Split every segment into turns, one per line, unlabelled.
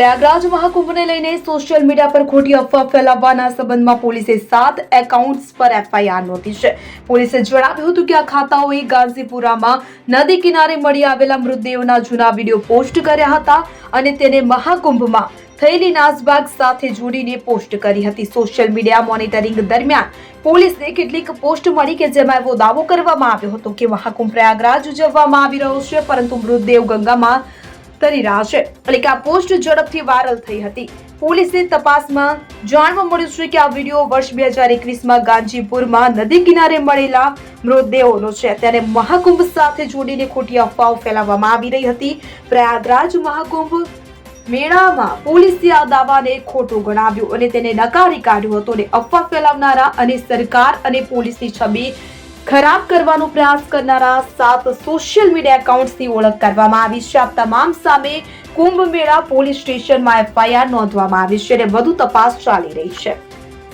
પ્રયાગરાજ મહાકુંભને લઈને social media પર ખોટી અફવા ફેલાવવાના સંબંધમાં પોલીસે 7 એકાઉન્ટ્સ પર એફઆઈઆર નોંધી છે. પોલીસે જણાવ્યું હતું કે આ ખાતાઓએ ગાઝીપુરામાં નદી કિનારે મળી આવેલા મૃતદેહોના જૂના વિડીયો પોસ્ટ કર્યા હતા અને તેને મહાકુંભમાં થયેલી નાસભાગ સાથે જોડીને પોસ્ટ કરી હતી. સોશિયલ મીડિયા મોનિટરિંગ દરમિયાન પોલીસને કેટલીક પોસ્ટ મળી કે જેમાં એવો દાવો કરવામાં આવ્યો હતો કે મહાકુંભ પ્રયાગરાજ ઉજવવામાં આવી રહ્યો છે, પરંતુ મૃતદેહ ગંગામાં તરી રહ્યા છે. એટલે કે આ પોસ્ટ ઝડપથી વાયરલ થઈ હતી. પોલીસે તપાસમાં જાણવા મળ્યું છે કે આ વિડીયો વર્ષ 2021માં ગાંજીપુરમાં નદી કિનારે મળેલા મૃતદેહોનો છે. ત્યારે મહાકુંભ સાથે જોડીને ખોટી અફવાઓ ફેલાવવામાં આવી રહી હતી. પ્રયાગરાજ મહાકુંભ મેળામાં પોલીસે આ દાવાને ખોટું ગણાવ્યું અને તેને નકારી કાઢ્યો હતો અને અફવા ફેલાવનારા અને સરકાર અને પોલીસની છબી ખરાબ કરવાનો પ્રયાસ કરનારા 7 સોશિયલ મીડિયા એકાઉન્ટ્સની ઓળખ કરવામાં આવી છે. આ તમામ સામે કુંભ મેળા પોલીસ સ્ટેશનમાં એફઆઈઆર નોંધવામાં આવી છે અને વધુ તપાસ ચાલી રહી છે.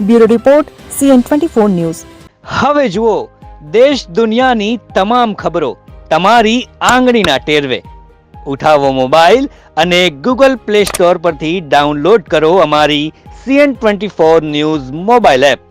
Bureau report CN24 news.
હવે જુઓ દેશ દુનિયાની તમામ ખબરો તમારી આંગળીના ટેરવે. ઉઠાવો મોબાઈલ અને Google Play Store પરથી ડાઉનલોડ કરો અમારી CN24 ન્યૂઝ મોબાઈલ એપ.